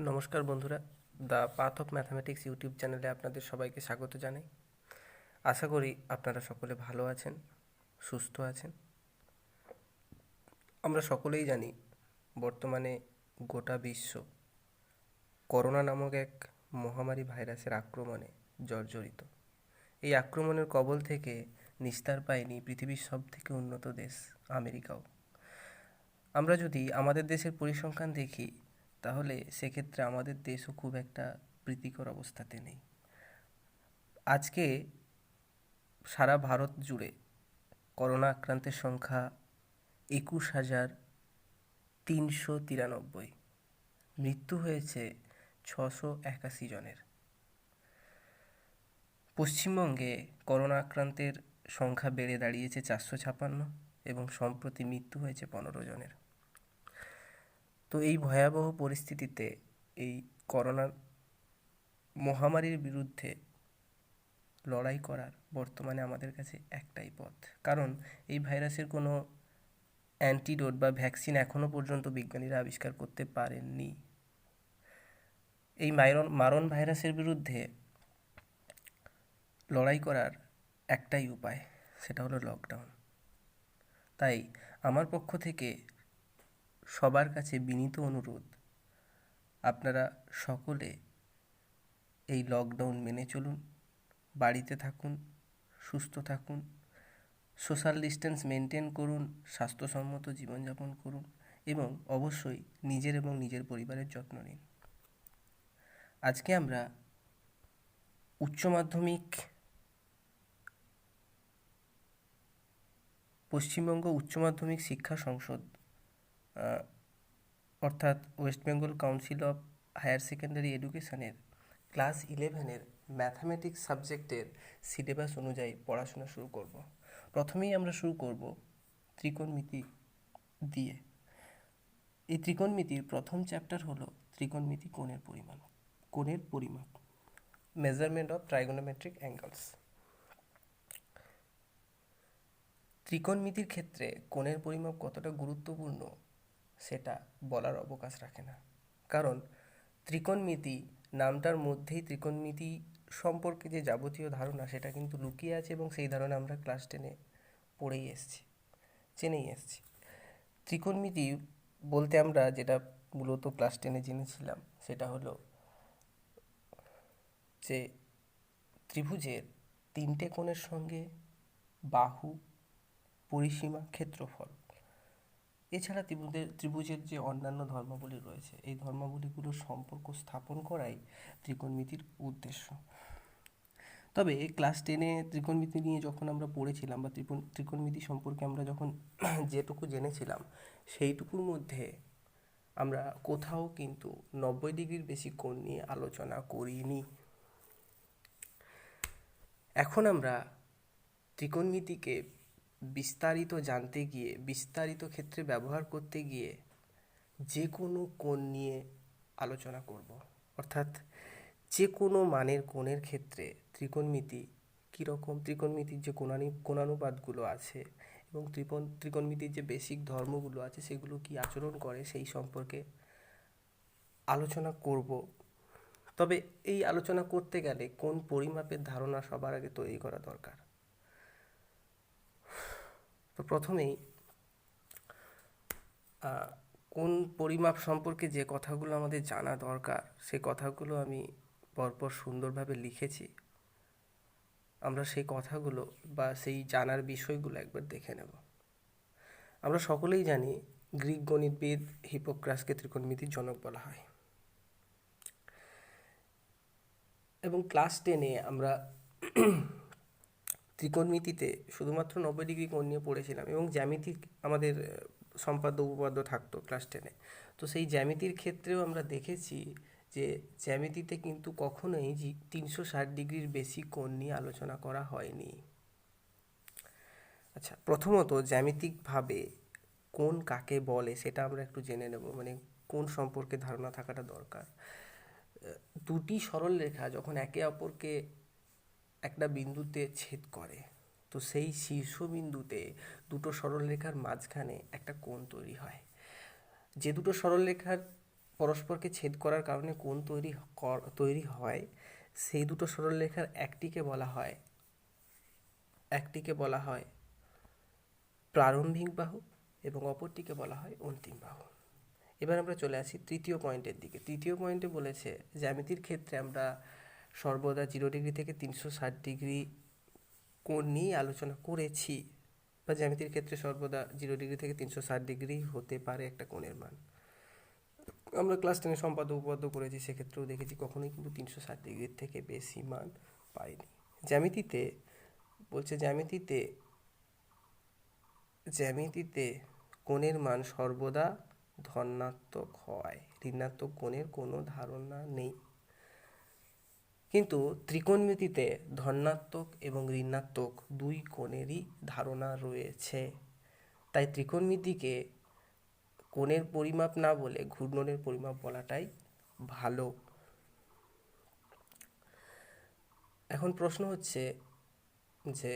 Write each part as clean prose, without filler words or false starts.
নমস্কার বন্ধুরা, the path of mathematics YouTube চ্যানেলে আপনাদের সবাইকে স্বাগত জানাই। আশা করি আপনারা সকলে ভালো আছেন, সুস্থ আছেন। আমরা সকলেই জানি বর্তমানে গোটা বিশ্ব করোনা নামক এক মহামারী ভাইরাসের আক্রমণে জর্জরিত। এই আক্রমণের কবল থেকে নিস্তার পায়নি পৃথিবীর সবথেকে উন্নত দেশ আমেরিকাও। আমরা যদি আমাদের দেশের পরিসংখ্যান দেখি, তাহলে সেক্ষেত্রে আমাদের দেশও খুব একটা প্রীতিকর অবস্থাতে নেই। আজকে সারা ভারত জুড়ে করোনা আক্রান্তের সংখ্যা 21,393, মৃত্যু হয়েছে 681 জনের। পশ্চিমবঙ্গে করোনা আক্রান্তের সংখ্যা বেড়ে দাঁড়িয়েছে 456 এবং সম্প্রতি মৃত্যু হয়েছে 15 জনের। তো এই ভয়াবহ পরিস্থিতিতে এই করোনা মহামারীর বিরুদ্ধে লড়াই করার বর্তমানে আমাদের কাছে একটাই পথ, কারণ এই ভাইরাসের কোনো অ্যান্টিডোট বা ভ্যাকসিন এখনও পর্যন্ত বিজ্ঞানীরা আবিষ্কার করতে পারেননি। এই মারণ ভাইরাসের বিরুদ্ধে লড়াই করার একটাই উপায়, সেটা হলো লকডাউন। তাই আমার পক্ষ থেকে সবার কাছে বিনীত অনুরোধ, আপনারা সকলে এই লকডাউন মেনে চলুন, বাড়িতে থাকুন, সুস্থ থাকুন, সোশ্যাল ডিস্টেন্স মেনটেন করুন, স্বাস্থ্যসম্মত জীবনযাপন করুন এবং অবশ্যই নিজের এবং নিজের পরিবারের যত্ন নিন। আজকে আমরা পশ্চিমবঙ্গ উচ্চ মাধ্যমিক শিক্ষা সংসদ অর্থাৎ West Bengal council of higher secondary এডুকেশনের ক্লাস 11-এর ম্যাথামেটিক্স সাবজেক্টের সিলেবাস অনুযায়ী পড়াশোনা শুরু করব। প্রথমেই আমরা শুরু করব ত্রিকোণমিতি দিয়ে। এই ত্রিকোণমিতির প্রথম চ্যাপ্টার হলো ত্রিকোণমিতি কোণের পরিমাপ, মেজারমেন্ট অফ ট্রাইগোনোমেট্রিক অ্যাঙ্গেলস। ত্রিকোণমিতির ক্ষেত্রে কোণের পরিমাপ কতটা গুরুত্বপূর্ণ সেটা বলার অবকাশ রাখে না, কারণ ত্রিকোণমিতি নামটার মধ্যেই ত্রিকোণমিতি সম্পর্কে যে যাবতীয় ধারণা সেটা কিন্তু লুকিয়ে আছে এবং সেই ধারণা আমরা ক্লাস 10-এ জেনেই এসেছি। ত্রিকোণমিতি বলতে আমরা যেটা মূলত ক্লাস 10-এ জেনেছিলাম সেটা হলো যে ত্রিভুজের 3টে কোণের সঙ্গে বাহু, পরিসীমা, ক্ষেত্রফল, এছাড়া ত্রিভুজের যে অন্যান্য ধর্মাবলী রয়েছে এই ধর্মাবলীগুলোর সম্পর্ক স্থাপন করাই ত্রিকোণমিতির উদ্দেশ্য। তবে ক্লাস 10-এ ত্রিকোণমিতি নিয়ে যখন আমরা পড়েছিলাম বা ত্রিকোণমিতি সম্পর্কে আমরা যখন যেটুকু জেনেছিলাম সেইটুকুর মধ্যে আমরা কোথাও কিন্তু 90 ডিগ্রির বেশি কোণ নিয়ে আলোচনা করিনি। এখন আমরা ত্রিকোণমিতিকে বিস্তারিত জানতে গিয়ে, বিস্তারিত ক্ষেত্রে ব্যবহার করতে গিয়ে যে কোনো কোণ নিয়ে আলোচনা করব, অর্থাৎ যে কোনো মানের কোণের ক্ষেত্রে ত্রিকোণমিতি কীরকম, ত্রিকোণমিতির যে কোণানুপাতগুলো আছে এবং ত্রিকোণমিতির যে বেসিক ধর্মগুলো আছে সেগুলো কি আচরণ করে সেই সম্পর্কে আলোচনা করব। তবে এই আলোচনা করতে গেলে কোন পরিমাপের ধারণা সবার আগে তৈরি করা দরকার। তো প্রথমেই কোন পরিমাপ সম্পর্কে যে কথাগুলো আমাদের জানা দরকার সেই কথাগুলো আমি পরপর সুন্দরভাবে লিখেছি। আমরা সেই কথাগুলো বা সেই জানার বিষয়গুলো একবার দেখে নেব। আমরা সকলেই জানি গ্রিক গণিতবিদ হিপোক্রাসকে ত্রিকোণমিতির জনক বলা হয় এবং ক্লাস 10-এ আমরা ত্রিকোণমিতিতে শুধুমাত্র 90 ডিগ্রি কোণ নিয়ে পড়েছিলাম এবং জ্যামিতি আমাদের সম্পাদ্য উপপাদ্য থাকতো ক্লাস 10-এ। তো সেই জ্যামিতির ক্ষেত্রেও আমরা দেখেছি যে জ্যামিতিতে কিন্তু কখনোই 360 ডিগ্রির বেশি কোণ নিয়ে আলোচনা করা হয়নি। আচ্ছা, প্রথমত জ্যামিতিকভাবে কোণ কাকে বলে সেটা আমরা একটু জেনে নেব, মানে কোণ সম্পর্কে ধারণা থাকাটা দরকার। দুটি সরল রেখা যখন একে অপরকে একটা বিন্দুতে ছেদ করে, তো সেই শীর্ষবিন্দুতে দুটো সরলরেখার মাঝখানে একটা কোণ তৈরি হয়। যে দুটো সরলরেখার পরস্পরকে ছেদ করার কারণে কোণ তৈরি হয়, সেই দুটো সরলরেখার একটিকে বলা হয় প্রারম্ভিক বাহু এবং অপরটিকে বলা হয় অন্তিম বাহু। এবার আমরা চলে আসি তৃতীয় পয়েন্টের দিকে। তৃতীয় পয়েন্টে বলেছে জ্যামিতির ক্ষেত্রে আমরা সর্বদা 0° থেকে 360° কোণ নিয়ে আলোচনা করেছি, বা জ্যামিতির ক্ষেত্রে সর্বদা 0° থেকে 360° হতে পারে একটা কোণের মান। আমরা ক্লাস 10 সম্পাদ্য উপপাদ্য করেছি, সেক্ষেত্রেও দেখেছি কখনোই কিন্তু 360° থেকে বেশি মান পাইনি। জ্যামিতিতে বলছে জ্যামিতিতে কোণের মান সর্বদা ধনাত্মক হয়, ঋণাত্মক কোণের কোনো ধারণা নেই। কিন্তু ত্রিকোণমিতিতে ধনাত্মক এবং ঋণাত্মক দুই কোণেরই ধারণা রয়েছে। তাই ত্রিকোণমিতিকে কোণের পরিমাপ না বলে ঘূর্ণনের পরিমাপ বলাটাই ভালো। এখন প্রশ্ন হচ্ছে যে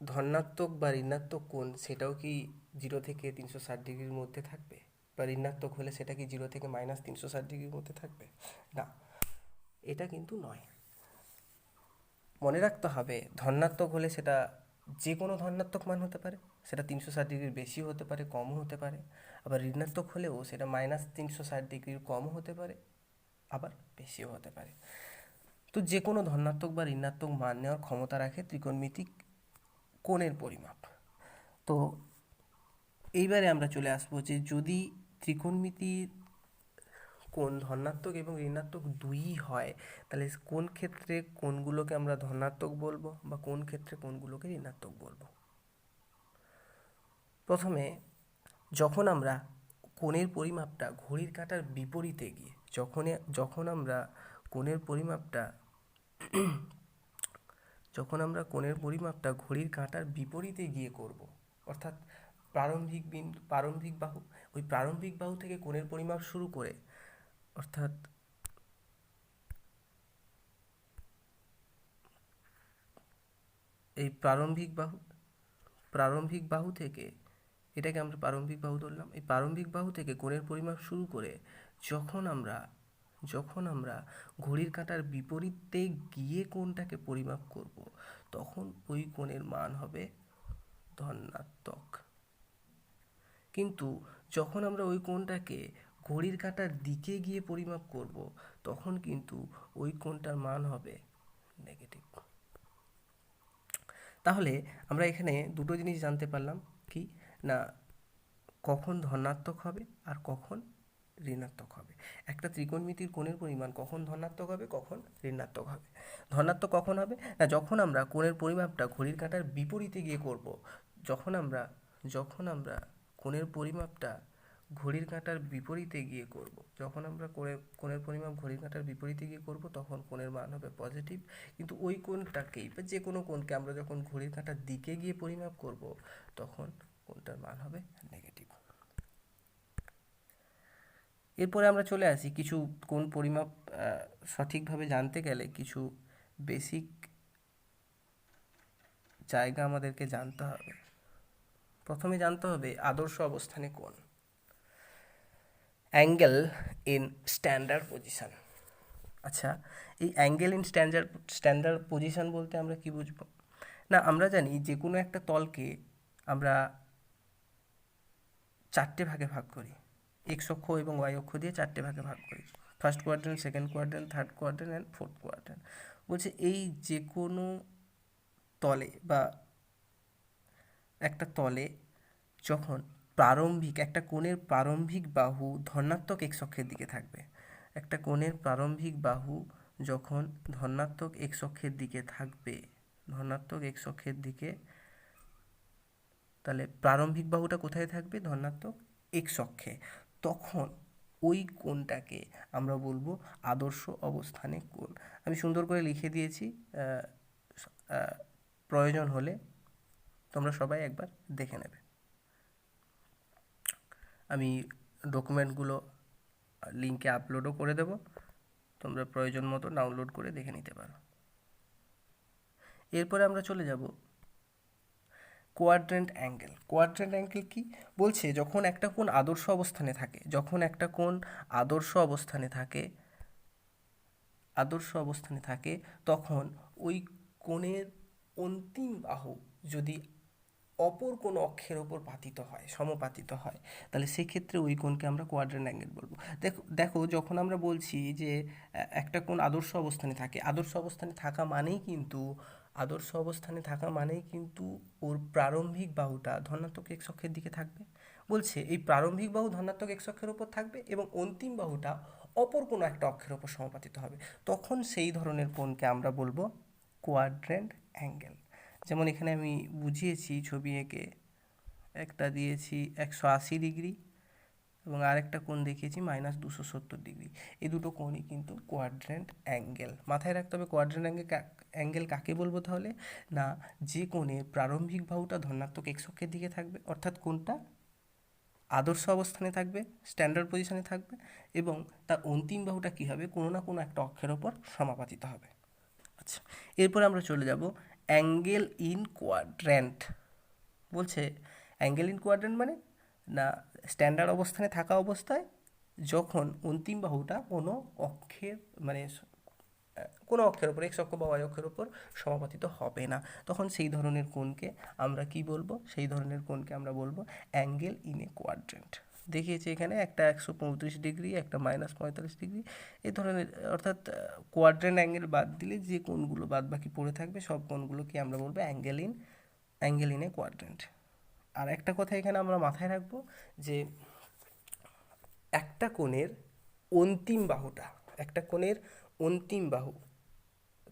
ধনাত্মক বা ঋণাত্মক কোণ সেটাও কি 0 থেকে 360°-র মধ্যে থাকবে, বা ঋণাত্মক হলে সেটা কি 0 থেকে -360°-র মধ্যে থাকবে? না, এটা কিন্তু নয়। মনে রাখতে হবে ধনাত্মক হলে সেটা যে কোনো ধনাত্মক মান হতে পারে, সেটা 360°-র বেশিও হতে পারে, কমও হতে পারে। আবার ঋণাত্মক হলেও সেটা -360°-র কমও হতে পারে, আবার বেশিও হতে পারে। তো যে কোনো ধনাত্মক বা ঋণাত্মক মান নেওয়ার ক্ষমতা রাখে ত্রিকোণমিতিক কোণের পরিমাপ। তো এইবারে আমরা চলে আসবো যে যদি ত্রিকোণমিতির কোণ ধনাত্মক এবং ঋণাত্মক দুই হয়, তাহলে কোন ক্ষেত্রে কোণগুলোকে আমরা ধনাত্মক বলবো বা কোন ক্ষেত্রে কোণগুলোকে ঋণাত্মক বলবো। প্রথমে যখন আমরা কোণের পরিমাপটা ঘড়ির কাঁটার বিপরীতে গিয়ে যখন আমরা কোণের পরিমাপটা ঘড়ির কাঁটার বিপরীতে গিয়ে করব, অর্থাৎ প্রারম্ভিক বাহু, ওই প্রারম্ভিক বাহু থেকে কোণের পরিমাপ শুরু করে, অর্থাৎ এই প্রারম্ভিক বাহু থেকে, এটাকে আমরা প্রারম্ভিক বাহু ধরলাম, এই প্রারম্ভিক বাহু থেকে কোণের পরিমাপ শুরু করে যখন আমরা ঘড়ির কাঁটার বিপরীতে গিয়ে কোণটাকে পরিমাপ করব, তখন ওই কোণের মান হবে ধনাত্মক। কিন্তু যখন আমরা ওই কোণটাকে ঘড়ির কাঁটার দিকে গিয়ে পরিমাপ করব, তখন কিন্তু ওই কোণটার মান হবে নেগেটিভ। তাহলে আমরা এখানে দুটো জিনিস জানতে পারলাম, কি না, কখন ধনাত্মক হবে আর কখন ঋণাত্মক হবে। একটা ত্রিকোণমিতির কোণের পরিমাণ কখন ধনাত্মক হবে, কখন ঋণাত্মক হবে। ধনাত্মক কখন হবে না, যখন আমরা কোণের পরিমাপটা ঘড়ির কাঁটার বিপরীতে গিয়ে করব। যখন আমরা কোণের পরিমাপটা ঘড়ির কাঁটার বিপরীতে গিয়ে করব, কোণের পরিমাপ ঘড়ির কাঁটার বিপরীতে গিয়ে করব, তখন কোণের মান হবে পজিটিভ। কিন্তু ওই কোণটাকেই বা যে কোনো কোণকে আমরা যখন ঘড়ির কাঁটার দিকে গিয়ে পরিমাপ করব, তখন কোণটার মান হবে নেগেটিভ। এরপরে আমরা চলে আসি কিছু কোণ পরিমাপ সঠিকভাবে জানতে গেলে কিছু বেসিক জায়গা আমাদেরকে জানতে হবে। প্রথমে জানতে হবে আদর্শ অবস্থানে কোণ, অ্যাঙ্গেল ইন স্ট্যান্ডার্ড পজিশন। আচ্ছা, এই অ্যাঙ্গেল ইন স্ট্যান্ডার্ড পজিশন বলতে আমরা কি বুঝবো? না, আমরা জানি যে কোনো একটা তলকে আমরা 4টে ভাগে ভাগ করি, এক্স অক্ষ এবং ওয়াই অক্ষ দিয়ে 4টে ভাগে ভাগ করি, first quadrant, second quadrant, third quadrant and fourth quadrant. বলছে এই যে কোনো তলে বা একটা তলে যখন একটা কোণের প্রারম্ভিক বাহু ধনাত্মক এক্স অক্ষের দিকে থাকবে, একটা কোণের প্রারম্ভিক বাহু যখন ধনাত্মক এক্স অক্ষের দিকে থাকবে, তাহলে প্রারম্ভিক বাহুটা কোথায় থাকবে? ধনাত্মক এক্স অক্ষে। তখন ওই কোণটাকে আমরা বলবো আদর্শ অবস্থানে কোণ। আমি সুন্দর করে লিখে দিয়েছি, প্রয়োজন হলে তোমরা সবাই একবার দেখে নেবে। আমি ডকুমেন্টগুলো লিঙ্কে আপলোডও করে দেব, তোমরা প্রয়োজন মতো ডাউনলোড করে দেখে নিতে পারো। এরপরে আমরা চলে যাব কোয়াড্রেন্ট অ্যাঙ্গেল কি বলছে? যখন একটা কোণ আদর্শ অবস্থানে থাকে তখন ওই কোণের অন্তিম বাহু যদি অপর কোনো অক্ষের ওপর সমাপাতিত হয়, তাহলে সেক্ষেত্রে ওই কোণকে আমরা কোয়াড্রেন্ট অ্যাঙ্গেল বলবো। দেখো যখন আমরা বলছি যে একটা কোণ আদর্শ অবস্থানে থাকে, আদর্শ অবস্থানে থাকা মানেই কিন্তু ওর প্রারম্ভিক বাহুটা ধনাত্মক এক্স অক্ষের দিকে থাকবে। বলছে এই প্রারম্ভিক বাহু ধনাত্মক এক্স অক্ষের ওপর থাকবে এবং অন্তিম বাহুটা অপর কোনো একটা অক্ষের ওপর সমাপাতিত হবে, তখন সেই ধরনের কোণকে আমরা বলবো কোয়াড্রেন্ট অ্যাঙ্গেল। যেমন এখানে আমি বুঝিয়েছি ছবি এঁকে, একটা দিয়েছি 180 ডিগ্রি এবং আরেকটা কোণ দেখিয়েছি -270 ডিগ্রি। এই দুটো কোণই কিন্তু কোয়াড্রেন্ট অ্যাঙ্গেল। মাথায় রাখতে হবে কোয়াড্রেন্ট অ্যাঙ্গেল কাকে বলবো তাহলে? না, যে কোণের প্রারম্ভিক বাহুটা ধনাত্মক এক্স অক্ষের দিকে থাকবে, অর্থাৎ কোণটা আদর্শ অবস্থানে থাকবে, স্ট্যান্ডার্ড পজিশনে থাকবে, এবং তার অন্তিম বাহুটা কী হবে? কোনো না কোনো একটা অক্ষের ওপর সমাপাতিত হবে। আচ্ছা, এরপরে আমরা চলে যাব অ্যাঙ্গেল ইন কোয়াড্রেন্ট। বলছে অ্যাঙ্গেল ইন কোয়াড্রেন্ট মানে না, স্ট্যান্ডার্ড অবস্থানে থাকা অবস্থায় যখন অন্তিম বাহুটা কোনো অক্ষের কোনো অক্ষের ওপর, এক্স অক্ষ বা ওয়াই অক্ষের ওপর সমাপাতিত হবে না, তখন সেই ধরনের কোণকে আমরা কি বলবো? সেই ধরনের কোণকে আমরা বলবো অ্যাঙ্গেল ইন এ কোয়াড্রেন্ট। দেখিয়েছি এখানে একটা 135 ডিগ্রি, একটা -45 ডিগ্রি, এই ধরনের, অর্থাৎ কোয়াড্রেন্ট অ্যাঙ্গেল বাদ দিলে যে কোণগুলো বাদ বাকি পড়ে থাকবে সব কোণগুলোকে আমরা বলবো অ্যাঙ্গেল ইন এ কোয়াড্রেন্ট। আর একটা কথা এখানে আমরা মাথায় রাখবো যে একটা কোণের অন্তিম বাহু,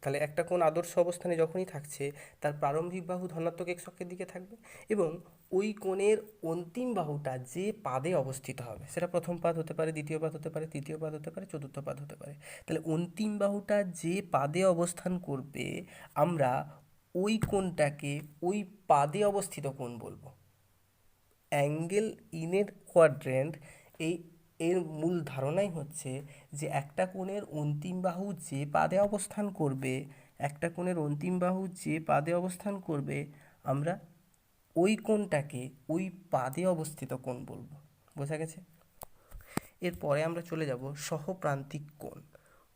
তাহলে একটা কোণ আদর্শ অবস্থানে যখনই থাকছে তার প্রারম্ভিক বাহু ধনাত্মক এক্স অক্ষের দিকে থাকবে, এবং ওই কোণের অন্তিম বাহুটা যে পাদে অবস্থিত হবে, সেটা প্রথম পাদ হতে পারে, দ্বিতীয় পাদ হতে পারে, তৃতীয় পাদ হতে পারে, চতুর্থ পাদ হতে পারে, তাহলে অন্তিম বাহুটা যে পাদে অবস্থান করবে আমরা ওই কোণটাকে ওই পাদে অবস্থিত কোণ বলবো। অ্যাঙ্গেল ইনের কোয়াড্রেন্ট এর মূল ধারণাই হচ্ছে যে একটা কোণের অন্তিম বাহু যে পাদে অবস্থান করবে আমরা ওই কোণটাকে ওই পাদে অবস্থিত কোণ বলবো। বোঝা গেছে? এরপরে আমরা চলে যাব সহপ্রান্তিক কোণ,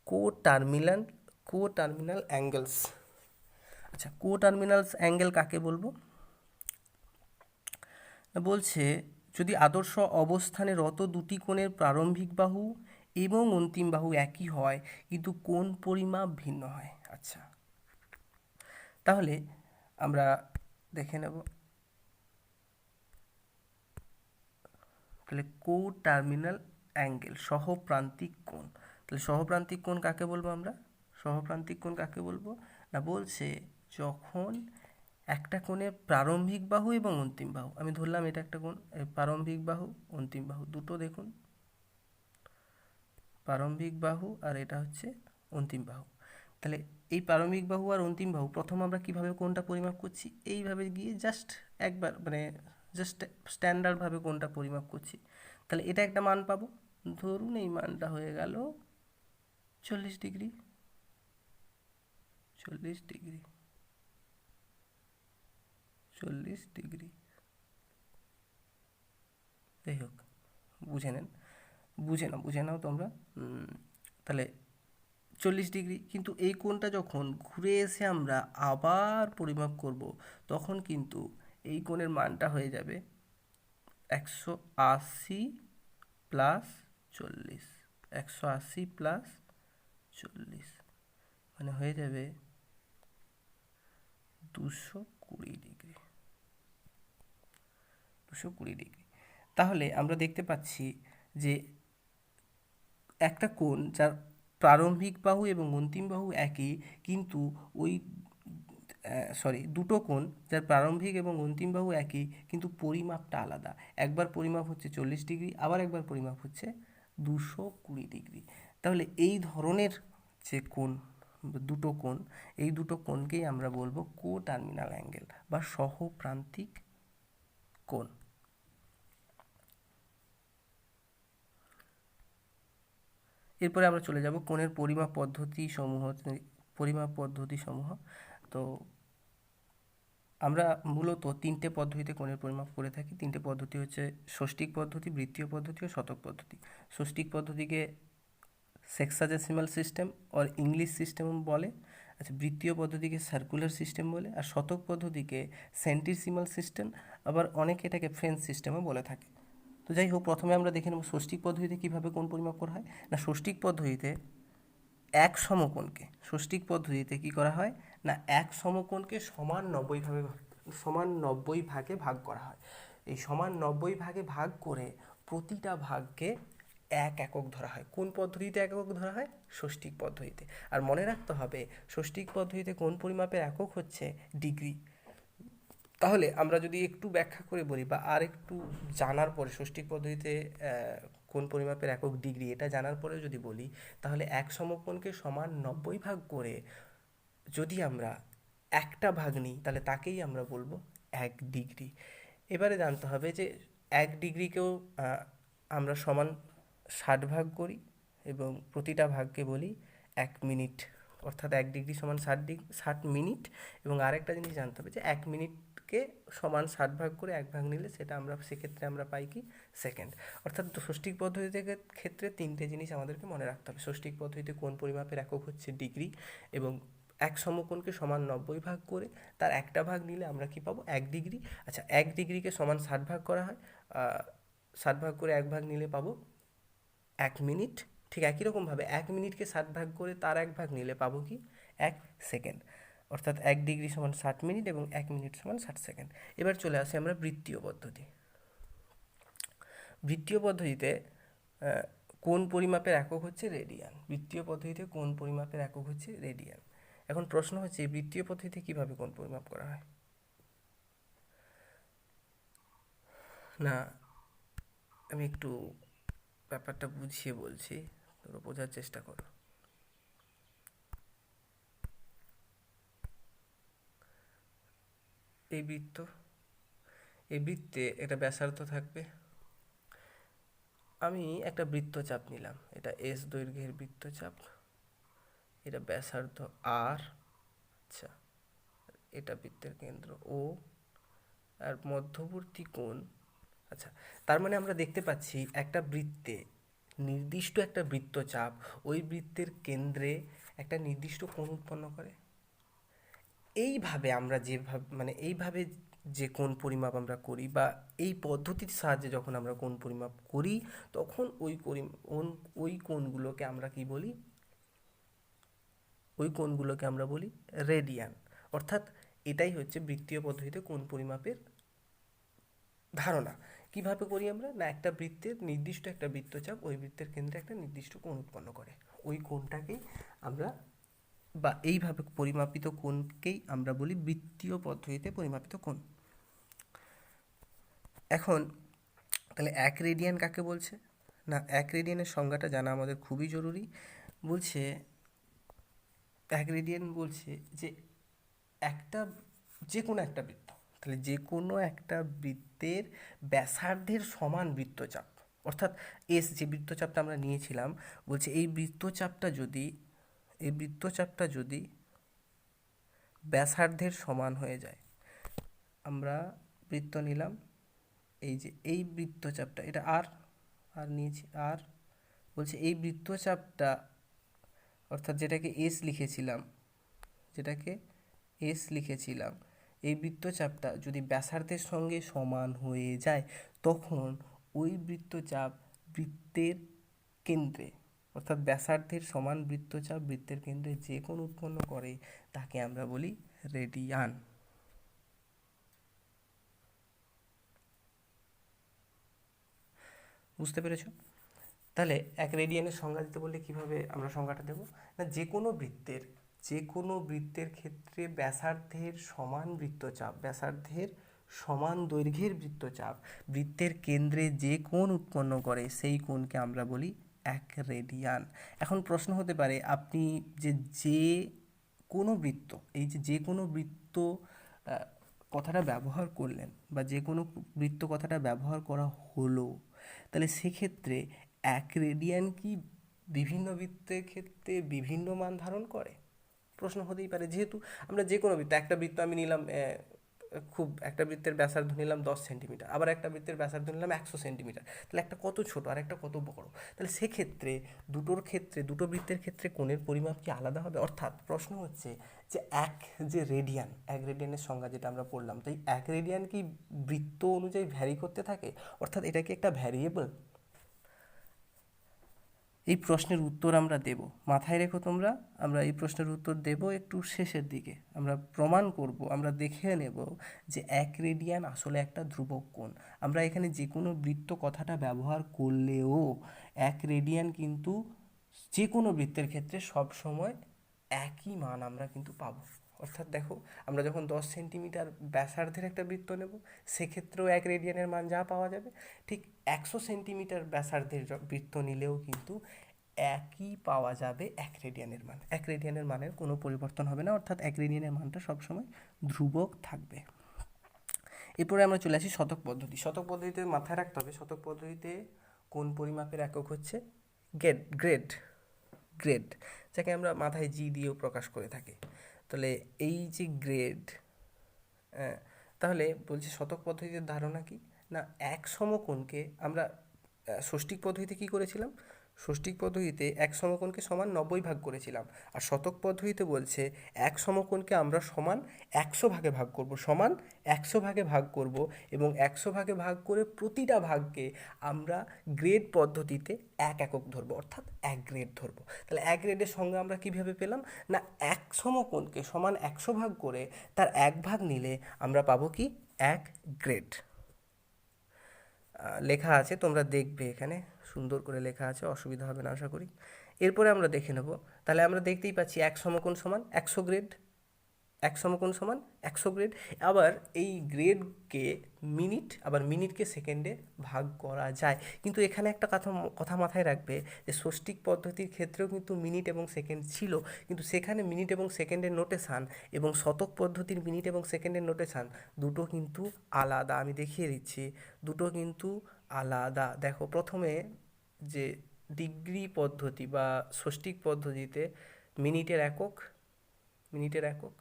কোটার্মিনাল অ্যাঙ্গেলস। আচ্ছা, কোটার্মিনাল অ্যাঙ্গেল কাকে বলবো? বলছে যদি আদর্শ অবস্থানে রত দুটি কোণের প্রারম্ভিক বাহু এবং অন্তিম বাহু একই হয় কিন্তু কোণ পরিমাপ ভিন্ন হয়। আচ্ছা, তাহলে আমরা দেখে নেব, তাহলে কোটার্মিনাল অ্যাঙ্গেল, সহপ্রান্তিক কোণ। তাহলে সহপ্রান্তিক কোণ কাকে বলবো আমরা? না, বলছে যখন একটা কোণের প্রারম্ভিক বাহু এবং অন্তিম বাহু, আমি ধরলাম এটা একটা কোণ, প্রারম্ভিক বাহু অন্তিম বাহু দুটো দেখুন, প্রারম্ভিক বাহু আর এটা হচ্ছে অন্তিম বাহু। তাহলে এই প্রারম্ভিক বাহু আর অন্তিম বাহু প্রথম আমরা কিভাবে কোণটা পরিমাপ করছি? এইভাবে গিয়ে জাস্ট স্ট্যান্ডার্ডভাবে কোণটা পরিমাপ করছি। তাহলে এটা একটা মান পাবো, ধরুন এই মানটা হয়ে গেল 40 ডিগ্রি। যাই হোক, বুঝে নাও তোমরা। তাহলে 40 ডিগ্রি, কিন্তু এই কোণটা যখন ঘুরে এসে আমরা আবার পরিমাপ করব তখন কিন্তু এই কোণের মানটা হয়ে যাবে 180 প্লাস 40, মানে হয়ে যাবে 220 ডিগ্রি। তাহলে আমরা দেখতে পাচ্ছি যে একটা কোণ যার প্রারম্ভিক বাহু এবং অন্তিম বাহু একই, কিন্তু দুটো কোণ যার প্রারম্ভিক এবং অন্তিম বাহু একই কিন্তু পরিমাপটা আলাদা। একবার পরিমাপ হচ্ছে 40 ডিগ্রি, আবার একবার পরিমাপ হচ্ছে 220 ডিগ্রি। তাহলে এই ধরনের যে এই দুটো কোণকেই আমরা বলবো কোটার্মিনাল অ্যাঙ্গেল বা সহপ্রান্তিক কোণ। এরপরে আমরা চলে যাব কোণের পরিমাপ পদ্ধতি সমূহ। তো আমরা মূলত তিনটে পদ্ধতিতে কোণের পরিমাপ করে থাকি। তিনটে পদ্ধতি হচ্ছে ষষ্ঠিক পদ্ধতি, বৃত্তীয় পদ্ধতি ও শতক পদ্ধতি। ষষ্ঠিক পদ্ধতিকে সেক্সাডেসিমাল সিস্টেম और ইংলিশ সিস্টেম বলে। আচ্ছা, বৃত্তীয় পদ্ধতিকে সার্কুলার সিস্টেম বলে, আর শতক পদ্ধতিকে সেন্টিসিমাল সিস্টেম, আবার অনেকে এটাকে ফ্রেঞ্চ সিস্টেমও বলে থাকে। তো যাই হোক, প্রথমে আমরা দেখে নেব ষষ্ঠিক পদ্ধতিতে কীভাবে কোণ পরিমাপ করা হয়। না, ষষ্ঠিক পদ্ধতিতে এক সমকোণকে ষষ্ঠিক পদ্ধতিতে কী করা হয় না, এক সমকোণকে সমান 90 ভাগে ভাগ করা হয়। এই সমান 90 ভাগে ভাগ করে প্রতিটা ভাগকে এক একক ধরা হয়। কোন পদ্ধতিতে এক একক ধরা হয়? ষষ্ঠিক পদ্ধতিতে। আর মনে রাখতে হবে, ষষ্ঠিক পদ্ধতিতে কোণ পরিমাপের একক হচ্ছে ডিগ্রি। তাহলে আমরা যদি একটু ব্যাখ্যা করে বলি বা আর একটু জানার পরে, ষষ্ঠিক পদ্ধতিতে কোণ পরিমাপের একক ডিগ্রি, এটা জানার পরেও যদি বলি, তাহলে এক সমকোণকে সমান 90 ভাগ করে যদি আমরা একটা ভাগ নিই, তাহলে তাকেই আমরা বলবো 1 ডিগ্রি। এবারে জানতে হবে যে 1 ডিগ্রিকেও আমরা সমান 60 ভাগ করি এবং প্রতিটা ভাগকে বলি 1 মিনিট, অর্থাৎ 1 ডিগ্রি সমান 60 মিনিট। এবং আরেকটা জিনিস জানতে হবে যে 1 মিনিটকে সমান 60 ভাগ করে 1 ভাগ নিলে সেক্ষেত্রে আমরা পাই কি? সেকেন্ড। অর্থাৎ ষষ্ঠিক পদ্ধতিতে ক্ষেত্রে তিনটে জিনিস আমাদেরকে মনে রাখতে হবে। ষষ্ঠিক পদ্ধতিতে কোণ পরিমাপের একক হচ্ছে ডিগ্রি, এবং এক সমকোণকে সমান 90 ভাগ করে তার একটা ভাগ নিলে আমরা কি পাবো? 1 ডিগ্রি। আচ্ছা, 1 ডিগ্রিকে সমান 60 ভাগ করা হয়, 60 ভাগ করে 1 ভাগ নিলে পাবো 1 মিনিট। ঠিক একই রকমভাবে 1 মিনিটকে 60 ভাগ করে তার 1 ভাগ নিলে পাবো কি? 1 সেকেন্ড। অর্থাৎ 1 ডিগ্রি সমান 60 মিনিট এবং 1 মিনিট সমান 60 সেকেন্ড। এবার চলে আসি আমরা বৃত্তীয় পদ্ধতি। বৃত্তীয় পদ্ধতিতে কোণ পরিমাপের একক হচ্ছে রেডিয়ান। বৃত্তীয় পদ্ধতিতে কোণ পরিমাপের একক হচ্ছে রেডিয়ান। এখন প্রশ্ন হচ্ছে, এই বৃত্তীয় পদ্ধতিতে কীভাবে কোণ পরিমাপ করা হয়? না, আমি একটু ব্যাপারটা বুঝিয়ে বলছি, তোমরা বোঝার চেষ্টা করো। এই বৃত্তে একটা ব্যাসার্ধ থাকবে। আমি একটা বৃত্তচাপ নিলাম, এটা এস দৈর্ঘ্যের বৃত্তচাপ, এটা ব্যাসার্ধ আর, আচ্ছা, এটা বৃত্তের কেন্দ্র ও, আর মধ্যবর্তী কোণ। আচ্ছা, তার মানে আমরা দেখতে পাচ্ছি একটা বৃত্তে নির্দিষ্ট একটা বৃত্তচাপ ওই বৃত্তের কেন্দ্রে একটা নির্দিষ্ট কোণ উৎপন্ন করে। এইভাবে আমরা এইভাবে যে কোণ পরিমাপ আমরা করি, বা এই পদ্ধতির সাহায্যে যখন আমরা কোণ পরিমাপ করি, তখন ওই কোণগুলোকে আমরা কি বলি? ওই কোণগুলোকে আমরা বলি রেডিয়ান। অর্থাৎ এটাই হচ্ছে বৃত্তীয় পদ্ধতিতে কোণ পরিমাপের ধারণা। কিভাবে করি আমরা? না, একটা বৃত্তের নির্দিষ্ট একটা বৃত্তচাপ ওই বৃত্তের কেন্দ্রে একটা নির্দিষ্ট কোণ উৎপন্ন করে, ওই কোণটাকেই আমরা, বা এইভাবে পরিমাপিত কোণকেই আমরা বলি বৃত্তীয় পদ্ধতিতে পরিমাপিত কোণ। এখন তাহলে 1 রেডিয়ান কাকে বলছে? না, 1 রেডিয়ানের সংজ্ঞাটা জানা আমাদের খুবই জরুরি। বলছে 1 রেডিয়ান বলছে যে যে কোনো একটা বৃত্ত, তাহলে যে কোনো একটা বৃত্তের ব্যাসার্ধের সমান বৃত্তচাপ, অর্থাৎ এস যে বৃত্তচাপটা আমরা নিয়েছিলাম, বলছে এই বৃত্তচাপটা যদি ব্যাসার্ধের সমান হয়ে যায়, আমরা বৃত্ত নিলাম, এই বৃত্তচাপটা, এটা আর নিয়েছি, আর বলছে এই বৃত্তচাপটা, অর্থাৎ যেটাকে এস লিখেছিলাম, এই বৃত্তচাপটা যদি ব্যাসার্ধের সঙ্গে সমান হয়ে যায়, তখন ওই বৃত্তচাপ বৃত্তের কেন্দ্রে, অর্থাৎ ব্যাসার্ধের সমান বৃত্তচাপ বৃত্তের কেন্দ্রে যে কোণ উৎপন্ন করে তাকে আমরা বলি রেডিয়ান। বুঝতে পেরেছ? তাহলে 1 রেডিয়ানের সংজ্ঞা দিতে বললে কিভাবে আমরা সংজ্ঞাটা দেব? না, যে কোনো বৃত্তের ক্ষেত্রে ব্যাসার্ধের সমান দৈর্ঘ্যের বৃত্তচাপ বৃত্তের কেন্দ্রে যে কোণ উৎপন্ন করে সেই কোণকে আমরা বলি 1 রেডিয়ান। এখন প্রশ্ন হতে পারে, আপনি যে কোনো বৃত্ত, এই যে কোনো বৃত্ত কথাটা ব্যবহার করলেন, বা যে কোনো বৃত্ত কথাটা ব্যবহার করা হলো, তাহলে সেক্ষেত্রে 1 রেডিয়ান কি বিভিন্ন বৃত্তের ক্ষেত্রে বিভিন্ন মান ধারণ করে? প্রশ্ন হতেই পারে। যেহেতু আমরা যে কোনো বৃত্ত, একটা বৃত্ত আমি নিলাম খুব একটা বৃত্তের ব্যাসার্ধ নিলাম 10 সেন্টিমিটার, আবার একটা বৃত্তের ব্যাসার্ধ নিলাম 100 সেন্টিমিটার, তাহলে একটা কত ছোট আর একটা কত বড়। তাহলে সেক্ষেত্রে দুটো বৃত্তের ক্ষেত্রে কোণের পরিমাপ কি আলাদা হবে? অর্থাৎ প্রশ্ন হচ্ছে যে এক রেডিয়ানের সংজ্ঞা যেটা আমরা পড়লাম, তাই এক রেডিয়ান কি বৃত্ত অনুযায়ী ভ্যারি করতে থাকে? অর্থাৎ এটা কি একটা ভ্যারিয়েবল? এই প্রশ্নের উত্তর আমরা দেব, মাথায় রেখো তোমরা, আমরা এই প্রশ্নের উত্তর দেব একটু শেষের দিকে। আমরা প্রমাণ করব, আমরা দেখে নেব যে এক রেডিয়ান আসলে একটা ধ্রুবক কোণ। আমরা এখানে যে কোনো বৃত্ত কথাটা ব্যবহার করলেও এক রেডিয়ান কিন্তু যে কোনো বৃত্তের ক্ষেত্রে সব সময় একই মান আমরা কিন্তু পাবো। অর্থাৎ দেখো, আমরা যখন 10 সেন্টিমিটার ব্যাসার্ধের একটা বৃত্ত নেব, সেক্ষেত্রেও এক রেডিয়ানের মান যা পাওয়া যাবে, ঠিক 100 সেন্টিমিটার ব্যাসার্ধের বৃত্ত নিলেও কিন্তু একই পাওয়া যাবে এক রেডিয়ানের মান। এক রেডিয়ানের মানের কোনো পরিবর্তন হবে না, অর্থাৎ এক রেডিয়ানের মানটা সবসময় ধ্রুবক থাকবে। এরপরে আমরা চলে আসি শতক পদ্ধতি। শতক পদ্ধতিতে মাথায় রাখতে হবে, শতক পদ্ধতিতে কোন পরিমাপের একক হচ্ছে গ্রেড। গ্রেড, যাকে আমরা মাথায় জি দিয়েও প্রকাশ করে থাকি। তাহলে এই যে গ্রেড, তাহলে বলছি শতক পদ্ধতির ধারণা কি না, এক সমকোণকে আমরা ষষ্ঠিক পদ্ধতিতে কি করেছিলাম, ষষ্ঠিক পদ্ধতিতে এক সমকোণকে সমান 90 ভাগ করেছিলাম, আর শতক পদ্ধতিতে বলছে এক সমকোণকে আমরা সমান 100 ভাগে ভাগ করব, সমান 100 ভাগে ভাগ করব, এবং 100 ভাগে ভাগ করে প্রতিটা ভাগকে আমরা গ্রেড পদ্ধতিতে এক একক ধরবো, অর্থাৎ এক গ্রেড ধরবো। তাহলে এক গ্রেডের সঙ্গে আমরা কীভাবে পেলাম না, এক সমকোণকে সমান 100 ভাগ করে তার এক ভাগ নিলে আমরা পাবো কি, এক গ্রেড। লেখা আছে, তোমরা দেখবে এখানে সুন্দর করে লেখা আছে, অসুবিধা হবে না আশা করি। এরপরে আমরা দেখে নেব, তাহলে আমরা দেখতেই পাচ্ছি এক সমকোণ সমান 100 গ্রেড, এক সমকোণ সমান 100 গ্রেড। আবার এই গ্রেডকে মিনিট, আবার মিনিটকে সেকেন্ডে ভাগ করা যায়। কিন্তু এখানে একটা কথা মাথায় রাখবে যে ষষ্ঠিক পদ্ধতির ক্ষেত্রেও কিন্তু মিনিট এবং সেকেন্ড ছিল, কিন্তু সেখানে মিনিট এবং সেকেন্ডের নোটেশান এবং শতক পদ্ধতির মিনিট এবং সেকেন্ডের নোটেশান দুটো কিন্তু আলাদা। আমি দেখিয়ে দিচ্ছি, দুটো কিন্তু আলাদা। দেখো, প্রথমে যে ডিগ্রি পদ্ধতি বা ষষ্ঠিক পদ্ধতিতে মিনিটের একক,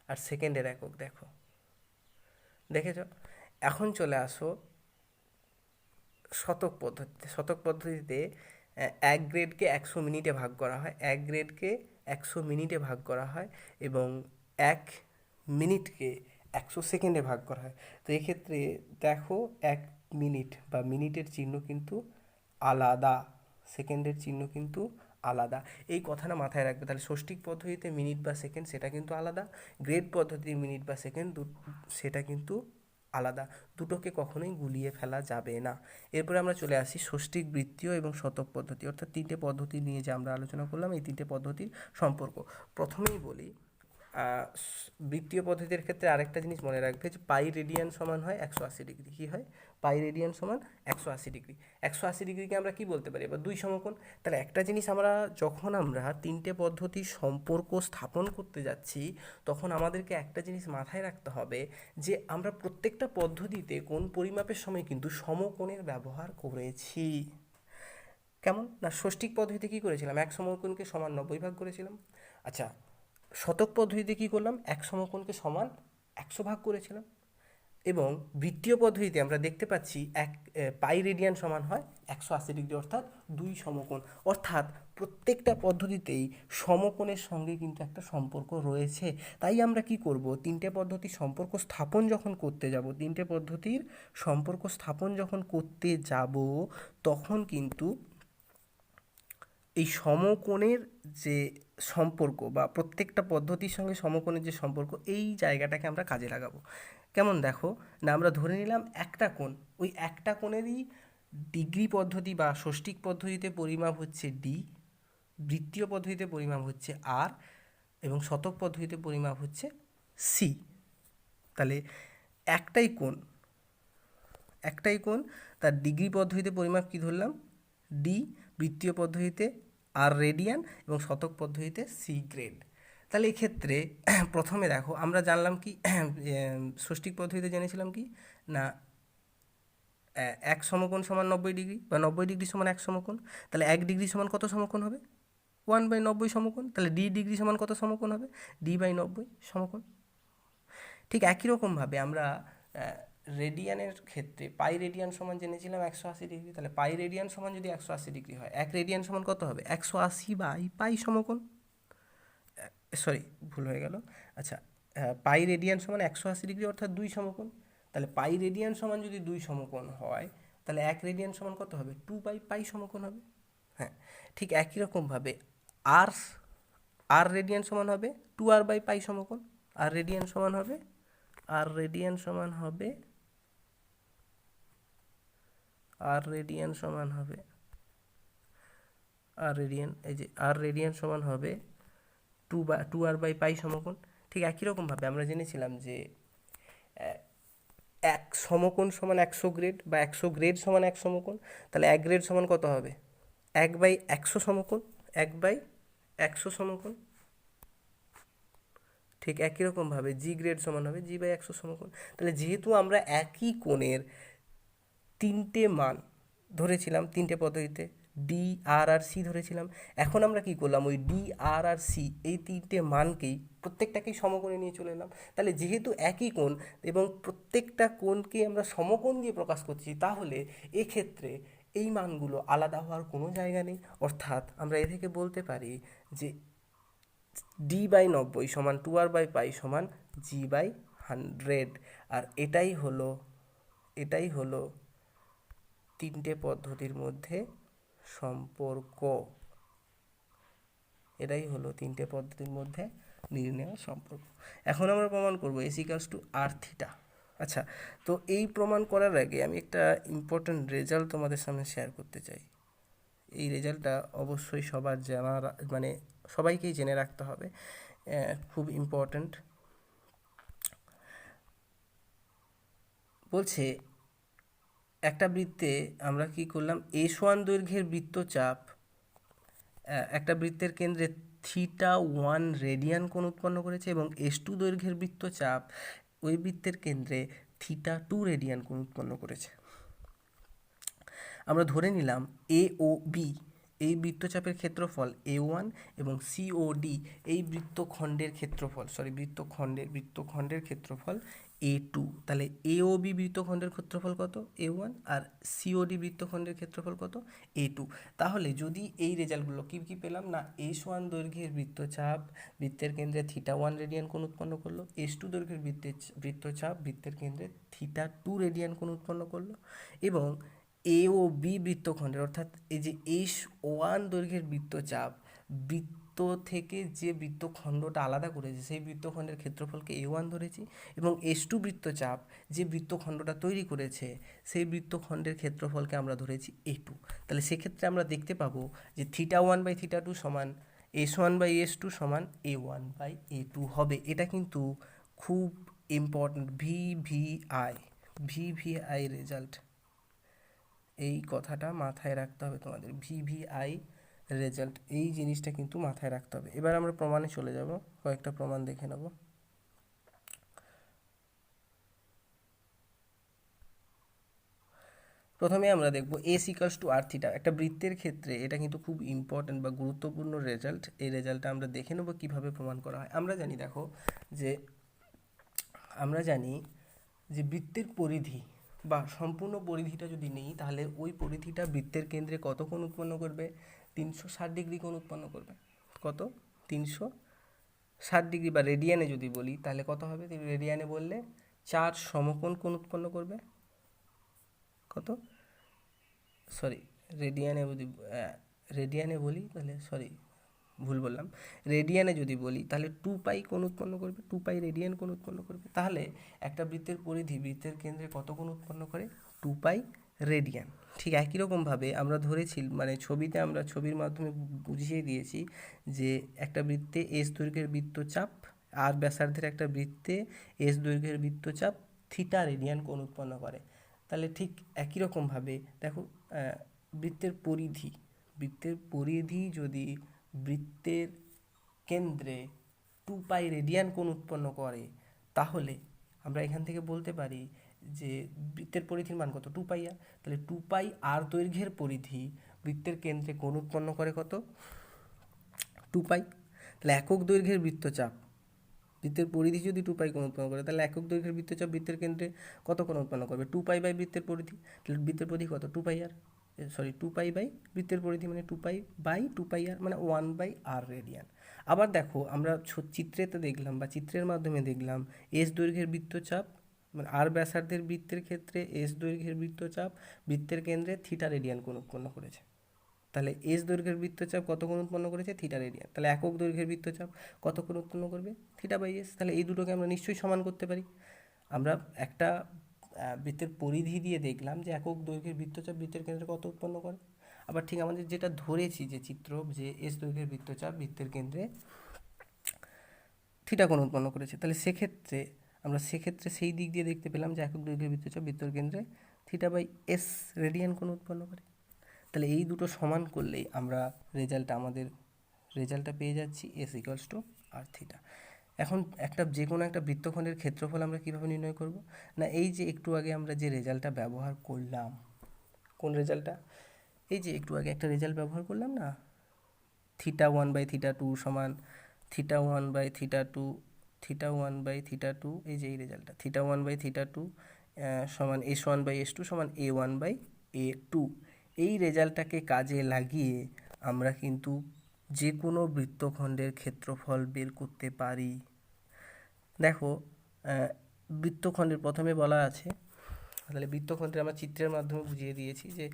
আর সেকেন্ডের একক দেখো, দেখেছ। এখন চলে আসো শতক পদ্ধতিতে। শতক পদ্ধতিতে এক গ্রেডকে 100 মিনিটে ভাগ করা হয়, এক গ্রেডকে 100 মিনিটে ভাগ করা হয়, এবং এক মিনিটকে 100 সেকেন্ডে ভাগ করা হয়। তো এক্ষেত্রে দেখো, এক মিনিট বা মিনিটের চিহ্ন কিন্তু আলাদা, সেকেন্ডের চিহ্ন কিন্তু আলাদা। এই কথাটা মাথায় রাখবে। তাহলে ষষ্ঠিক পদ্ধতিতে মিনিট বা সেকেন্ড সেটা কিন্তু আলাদা, গ্রেড পদ্ধতির মিনিট বা সেকেন্ড সেটা কিন্তু আলাদা। দুটোকে কখনোই গুলিয়ে ফেলা যাবে না। এরপরে আমরা চলে আসি ষষ্ঠিক, বৃত্তীয় এবং শতক পদ্ধতি, অর্থাৎ তিনটে পদ্ধতি নিয়ে যে আমরা আলোচনা করলাম, এই তিনটে পদ্ধতির সম্পর্ক। প্রথমেই বলি, বৃত্তীয় পদ্ধতির ক্ষেত্রে আরেকটা জিনিস মনে রাখবে যে পাই রেডিয়ান সমান হয় 180 ডিগ্রি। কী হয়? পাই রেডিয়ান সমান 180 ডিগ্রি। 180 ডিগ্রিকে আমরা কি বলতে পারি? এবার দুই সমকোণ। তাহলে একটা জিনিস যখন আমরা তিনটে পদ্ধতির সম্পর্ক স্থাপন করতে যাচ্ছি, তখন আমাদেরকে একটা জিনিস মাথায় রাখতে হবে যে আমরা প্রত্যেকটা পদ্ধতিতে কোণ পরিমাপের সময় কিন্তু সমকোণের ব্যবহার করেছি। কেমন না, ষষ্ঠিক পদ্ধতিতে কী করেছিলাম, এক সমকোণকে সমান 90 ভাগ করেছিলাম। আচ্ছা, শতক পদ্ধতিতে কী করলাম, এক সমকোণকে সমান 100 ভাগ করেছিলাম। এবং বৃত্তীয় পদ্ধতিতে আমরা দেখতে পাচ্ছি পাই রেডিয়ান সমান হয় 180 ডিগ্রি, অর্থাৎ দুই সমকোণ। অর্থাৎ প্রত্যেকটা পদ্ধতিতেই সমকোণের সঙ্গে কিন্তু একটা সম্পর্ক রয়েছে। তাই আমরা কি করব, তিনটে পদ্ধতির সম্পর্ক স্থাপন যখন করতে যাব, তখন কিন্তু এই সমকোণের যে সম্পর্ক বা প্রত্যেকটা পদ্ধতির সঙ্গে সমকোণের যে সম্পর্ক, এই জায়গাটাকে আমরা কাজে লাগাবো। কেমন দেখো না, আমরা ধরে নিলাম একটা কোণ, ওই একটা কোণেরই ডিগ্রি পদ্ধতি বা ষষ্ঠিক পদ্ধতিতে পরিমাপ হচ্ছে ডি, বৃত্তীয় পদ্ধতিতে পরিমাপ হচ্ছে আর, এবং শতক পদ্ধতিতে পরিমাপ হচ্ছে সি। তাহলে একটাই কোণ, তার ডিগ্রি পদ্ধতিতে পরিমাপ কি ধরলাম, ডি, বৃত্তীয় পদ্ধতিতে আর রেডিয়ান, এবং শতক পদ্ধতিতে সি গ্রেড। তাহলে এক্ষেত্রে প্রথমে দেখো, আমরা জানলাম কি, ষষ্ঠিক পদ্ধতিতে জেনেছিলাম কি না, এক সমকোণ সমান 90 ডিগ্রি, বা 90 ডিগ্রি সমান এক সমকোণ। তাহলে 1 ডিগ্রি সমান কত সমকোণ হবে, 1/90 সমকোণ। তাহলে ডি ডিগ্রি সমান কত সমকোণ হবে, D/90 সমকোণ। ঠিক একই রকমভাবে আমরা রেডিয়ানের ক্ষেত্রে পাই রেডিয়ান সমান জেনেছিলাম 180 ডিগ্রি, তাহলে পাই রেডিয়ান সমান যদি 180 ডিগ্রি হয়, 1 রেডিয়ান সমান কত হবে? 180/পাই সমকোণ, সরি ভুল হয়ে গেল। আচ্ছা, পাই রেডিয়ান সমান 180 ডিগ্রি অর্থাৎ 2 সমকোণ। তাহলে পাই রেডিয়ান সমান যদি 2 সমকোণ হয়, তাহলে 1 রেডিয়ান সমান কত হবে? 2/পাই সমকোণ হবে। হ্যাঁ, ঠিক একই রকমভাবে আর আর রেডিয়ান সমান হবে 2r/পাই সমকোণ। আর রেডিয়ান সমান হবে আর রেডিয়ান সমান হবে আর রেডিয়ান সমান হবে আর রেডিয়ান, এই যে আর রেডিয়ান সমান হবে 2r/পাই সমকোণ। ঠিক একই রকমভাবে আমরা জেনেছিলাম যে এক সমকোণ সমান 100 গ্রেড বা 100 গ্রেড সমান 1 সমকোণ। তাহলে 1 গ্রেড সমান কত হবে? 1/100 সমকোণ, 1/100 সমকোণ। ঠিক একই রকমভাবে জি গ্রেড সমান হবে জি/100 সমকোণ। তাহলে যেহেতু আমরা একই কোণের 3টে মান ধরেছিলাম, 3টে পদ্ধতিতে ডি, আর সি ধরেছিলাম, এখন আমরা কি করলাম? ওই ডি, আর সি এই 3টে মানকেই প্রত্যেকটাকেই সমকোণে নিয়ে চলে এলাম। তাহলে যেহেতু একই কোণ এবং প্রত্যেকটা কোণকে আমরা সমকোণ দিয়ে প্রকাশ করছি, তাহলে এক্ষেত্রে এই মানগুলো আলাদা হওয়ার কোনো জায়গা নেই। অর্থাৎ আমরা এ থেকে বলতে পারি যে d/90 সমান 2r/পাই সমান g/100। আর এটাই হলো 3টে পদ্ধতির মধ্যে সম্পর্ক। এটাই হলো 3টে পদ্ধতির মধ্যে নির্ণয় সম্পর্ক। এখন আমরা প্রমাণ করব s=r θ। আচ্ছা, তো এই প্রমাণ করার আগে আমি একটা ইম্পর্ট্যান্ট রেজাল্ট তোমাদের সামনে শেয়ার করতে চাই। এই রেজাল্টটা অবশ্যই সবার জানা, মানে সবাইকেই জেনে রাখতে হবে, খুব ইম্পর্ট্যান্ট। বলছে একটা বৃত্তে আমরা কি করলাম? S1 দৈর্ঘ্যের বৃত্তচাপ একটা বৃত্তের কেন্দ্রে θ1 রেডিয়ান কোণ উৎপন্ন করেছে এবং S2 দৈর্ঘ্যের বৃত্তচাপ ওই বৃত্তের কেন্দ্রে θ2 রেডিয়ান কোণ উৎপন্ন করেছে। আমরা ধরে নিলাম এ ও বি এই বৃত্তচাপের ক্ষেত্রফল A1 এবং COD এই বৃত্তখণ্ডের ক্ষেত্রফল A2। তাহলে AOB বৃত্তখণ্ডের ক্ষেত্রফল কত? A1। আর COD বৃত্তখণ্ডের ক্ষেত্রফল কত? A2। তাহলে যদি এই রেজাল্টগুলো কি পেলাম না, S1 দৈর্ঘ্যের বৃত্তচাপ বৃত্তের কেন্দ্রে θ1 রেডিয়ান কোণ উৎপন্ন করলো, S2 দৈর্ঘ্যের বৃত্তচাপ বৃত্তের কেন্দ্রে θ2 রেডিয়ান কোণ উৎপন্ন করলো, এবং এ ও বি বৃত্তখণ্ডের, অর্থাৎ এই যে S1 দৈর্ঘ্যের বৃত্তচাপ বৃত্ত থেকে যে বৃত্তখণ্ডটা আলাদা করেছে সেই বৃত্তখণ্ডের ক্ষেত্রফলকে A1 ধরেছি, এবং S2 বৃত্তচাপ যে বৃত্তখণ্ডটা তৈরি করেছে সেই বৃত্তখণ্ডের ক্ষেত্রফলকে আমরা ধরেছি A2। তাহলে সেক্ষেত্রে আমরা দেখতে পাবো যে θ1/θ2 সমান S1/S2 সমান A1/A2 হবে। এটা কিন্তু খুব ইম্পর্ট্যান্ট, ভিভিআই রেজাল্ট। এই কথাটা মাথায় রাখতে হবে তোমাদের, ভিভিআই রেজাল্ট, এই জিনিসটা কিন্তু মাথায় রাখতে হবে। এবার আমরা প্রমাণে চলে যাব, কয়েকটা প্রমাণ দেখে নেব। প্রথমে আমরা দেখব s=r θ। একটা বৃত্তের ক্ষেত্রে এটা কিন্তু খুব ইম্পর্ট্যান্ট বা গুরুত্বপূর্ণ রেজাল্ট। এই রেজাল্টটা আমরা দেখে নেব কীভাবে প্রমাণ করা হয়। আমরা জানি যে বৃত্তের পরিধি বা সম্পূর্ণ পরিধিটা যদি নেই, তাহলে ওই পরিধিটা বৃত্তের কেন্দ্রে কত কোণ উৎপন্ন করবে? 360 ডিগ্রি কোণ উৎপন্ন করবে। কত? 360 ডিগ্রি, বা রেডিয়ানে যদি বলি তাহলে কত হবে? রেডিয়ানে বললে 4 সমকোণ কোণ উৎপন্ন করবে। কত? সরি, রেডিয়ানে বলি তাহলে, সরি ভুল বললাম, রেডিয়ানে যদি বলি তাহলে 2π কোণ উৎপন্ন করবে, 2π রেডিয়ান কোণ উৎপন্ন করবে। তাহলে একটা বৃত্তের পরিধি বৃত্তের কেন্দ্রে কত কোণ উৎপন্ন করে? 2π রেডিয়ান। ঠিক একই রকমভাবে আমরা ধরেছি, মানে ছবিতে আমরা ছবির মাধ্যমে বুঝিয়ে দিয়েছি যে একটা বৃত্তে এস দৈর্ঘ্যের বৃত্তচাপ আর ব্যাসার্ধের একটা বৃত্তে এস দৈর্ঘ্যের বৃত্তচাপ θ রেডিয়ান কোণ উৎপন্ন করে। তাহলে ঠিক একই রকমভাবে দেখো, বৃত্তের পরিধি যদি বৃত্তের কেন্দ্রে 2π রেডিয়ান কোণ উৎপন্ন করে, তাহলে আমরা এখান থেকে বলতে পারি যে বৃত্তের পরিধির মান কত? 2πr। তাহলে 2πr দৈর্ঘ্যের পরিধি বৃত্তের কেন্দ্রে কোণ উৎপন্ন করে কত? 2π। তাহলে একক দৈর্ঘ্যের বৃত্তচাপ বৃত্তের পরিধি যদি 2 পাই কোণ উৎপন্ন করে, তাহলে একক দৈর্ঘ্যের বৃত্তচাপ বৃত্তের কেন্দ্রে কত কোণ উৎপন্ন করবে? 2 পাই বাই বৃত্তের পরিধি। তাহলে বৃত্তের পরিধি কত? 2 পাই আর, সরি 2 পাই বাই বৃত্তের পরিধি মানে 2 পাই বাই 2 পাই আর, মানে 1/r রেডিয়ান। আবার দেখো আমরা চিত্রেতে দেখলাম বা চিত্রের মাধ্যমে দেখলাম এস দৈর্ঘ্যের বৃত্তচাপ মানে আর ব্যাসার্ধের বৃত্তের ক্ষেত্রে এস দৈর্ঘ্যের বৃত্তচাপ বৃত্তের কেন্দ্রে থিটা রেডিয়ান কোণ উৎপন্ন করেছে। তাহলে এস দৈর্ঘ্যের বৃত্তচাপ কত কোণ উৎপন্ন করেছে? Theta radian. তাহলে একক দৈর্ঘ্যের বৃত্তচাপ কত কোণ উৎপন্ন করবে? Theta by S. তাহলে এই দুটোকে আমরা নিশ্চয়ই সমান করতে পারি। আমরা একটা বৃত্তের পরিধি দিয়ে দেখলাম যে একক দৈর্ঘ্যের বৃত্তচাপ বৃত্তের কেন্দ্রে কত উৎপন্ন করে। আবার ঠিক আমাদের যেটা ধরেছি যে চিত্র, যে এস দৈর্ঘ্যের বৃত্তচাপ বৃত্তের কেন্দ্রে থিটা কোণ উৎপন্ন করেছে, তাহলে সেক্ষেত্রে আমরা সেই দিক দিয়ে দেখতে পেলাম যে একক দৈর্ঘ্যের বৃত্তচাপ বৃত্তের কেন্দ্রে থিটা বাই এস রেডিয়ান কোণ উৎপন্ন করে। তাহলে এই দুটো সমান করলেই আমরা রেজাল্টটা পেয়ে যাচ্ছি S equals to R theta. এখন যে কোনো একটা বৃত্তখণ্ডের ক্ষেত্রফল আমরা কীভাবে নির্ণয় করব? না, এই যে একটু আগে আমরা যে রেজাল্টটা ব্যবহার করলাম, কোন রেজাল্টটা? এই যে একটু আগে একটা রেজাল্ট ব্যবহার করলাম না, θ1/θ2 সমান θ1/θ2 এই যে এই রেজাল্টটা θ1/θ2 সমান s1/s2 সমান a1/a2। এই রেজাল্টটাকে কাজে লাগিয়ে আমরা কিন্তু যে কোনো বৃত্তখণ্ডের ক্ষেত্রফল বের করতে পারি। দেখো বৃত্তখণ্ডের প্রথমে বলা আছে, তাহলে বৃত্তখণ্ডের আমরা চিত্রের মাধ্যমে বুঝিয়ে দিয়েছি যে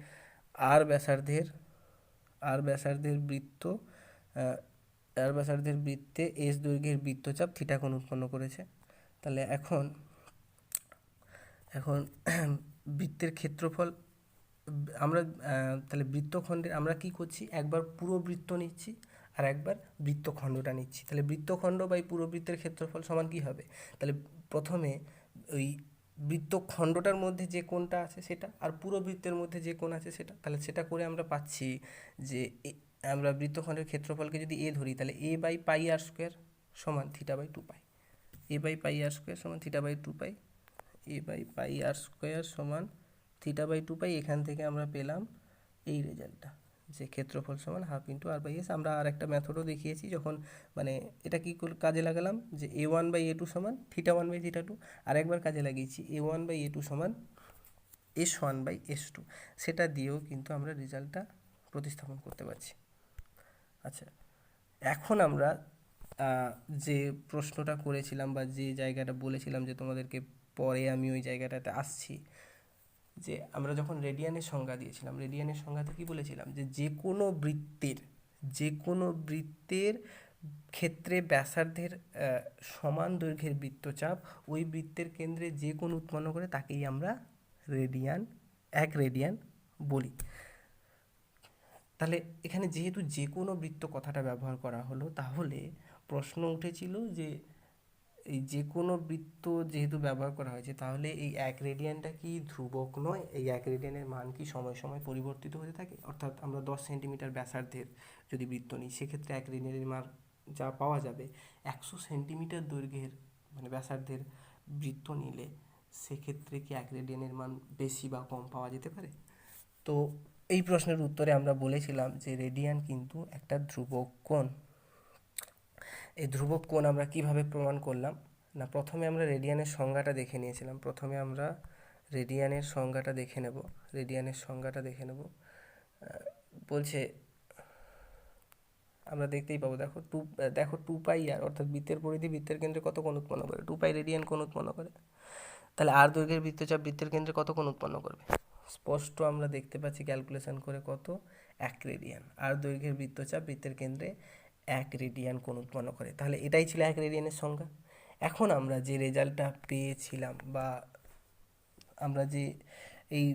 আর ব্যাসার্ধের বৃত্তে এস দৈর্ঘ্যের বৃত্তচাপ থিটা কোণ উৎপন্ন করেছে। তাহলে এখন বৃত্তের ক্ষেত্রফল আমরা তাহলে বৃত্তখণ্ডের আমরা কি করছি, একবার পুরো বৃত্ত নিচ্ছি আর একবার বৃত্তখণ্ডটা নিচ্ছি। তাহলে বৃত্তখণ্ড বাই পুরো বৃত্তের ক্ষেত্রফল সমান কি হবে? তাহলে প্রথমে ওই বৃত্তখণ্ডটার মধ্যে যে কোণটা আছে সেটা, আর পুরো বৃত্তের মধ্যে যে কোণ আছে সেটা, তাহলে সেটা করে আমরা পাচ্ছি যে আমরা বৃত্তখণ্ডের ক্ষেত্রফলকে যদি এ ধরি, তাহলে a/πr² সমান θ/2π, a/πr² সমান θ/2π, a/πr² সমান θ/2π। এখান থেকে আমরা পেলাম এই রেজাল্টটা যে ক্ষেত্রফল সমান ½ × r/s। আমরা আর একটা মেথডও দেখিয়েছি, যখন মানে এটা কি কাজে লাগালাম যে a1/a2 সমান θ1/θ2, আর একবার কাজে লাগিয়েছি a1/a2 সমান s1/s2। সেটা দিয়েও কিন্তু আমরা রেজাল্টটা প্রতিস্থাপন করতে পারছি। আচ্ছা, এখন আমরা যে প্রশ্নটা করেছিলাম বা যে জায়গাটা বলেছিলাম যে তোমাদেরকে পরে আমি ওই জায়গাটাতে আসছি, যে আমরা যখন রেডিয়ানের সংজ্ঞা দিয়েছিলাম, রেডিয়ানের সংজ্ঞাতে কি বলেছিলাম যে যে কোনো বৃত্তের ক্ষেত্রে ব্যাসার্ধের সমান দৈর্ঘ্যের বৃত্তচাপ ওই বৃত্তের কেন্দ্রে যে কোণ উৎপন্ন করে তাকেই আমরা এক রেডিয়ান বলি। তাহলে এখানে যেহেতু যে কোনো বৃত্ত কথাটা ব্যবহার করা হলো, তাহলে প্রশ্ন উঠেছিল যে এই যে কোনো বৃত্ত যেহেতু ব্যবহার করা হয়েছে, তাহলে এই 1 রেডিয়ানটা কি ধ্রুবক নয়? এই 1 রেডিয়ানের মান কি সময় সময় পরিবর্তিত হতে থাকে? অর্থাৎ আমরা 10 সেন্টিমিটার ব্যাসার্ধের যদি বৃত্ত নিই, সেক্ষেত্রে 1 রেডিয়ানের মান যা পাওয়া যাবে, 100 সেন্টিমিটার দৈর্ঘ্যের মানে ব্যাসার্ধের বৃত্ত নিলে সেক্ষেত্রে কি 1 রেডিয়ানের মান বেশি বা কম পাওয়া যেতে পারে? তো এই প্রশ্নের উত্তরে আমরা বলেছিলাম যে রেডিয়ান কিন্তু একটা ধ্রুবক কোণ। এই ধ্রুবক কোণ আমরা কিভাবে প্রমাণ করলাম না, প্রথমে আমরা রেডিয়ানের সংজ্ঞাটা দেখে নিয়েছিলাম। রেডিয়ানের সংজ্ঞাটা দেখে নেব। বলছে আমরা দেখতেই পাবো, দেখো 2πr অর্থাৎ বৃত্তের পরিধি বৃত্তের কেন্দ্রে কত কোণ উৎপন্ন করে? 2π রেডিয়ান কোণ উৎপন্ন করে। তাহলে আর দৈর্ঘ্যের বৃত্তচাপ বৃত্তের কেন্দ্রে কত কোণ উৎপন্ন করবে? স্পষ্ট আমরা দেখতে পাচ্ছি ক্যালকুলেশন করে কত, 1 রেডিয়ান। আর দৈর্ঘ্যের বৃত্তচাপ বৃত্তের কেন্দ্রে 1 রেডিয়ান কোণ উৎপন্ন করে। তাহলে এটাই ছিল 1 রেডিয়ানের সংজ্ঞা। এখন আমরা যে রেজাল্টটা পেয়েছিলাম বা আমরা যে এই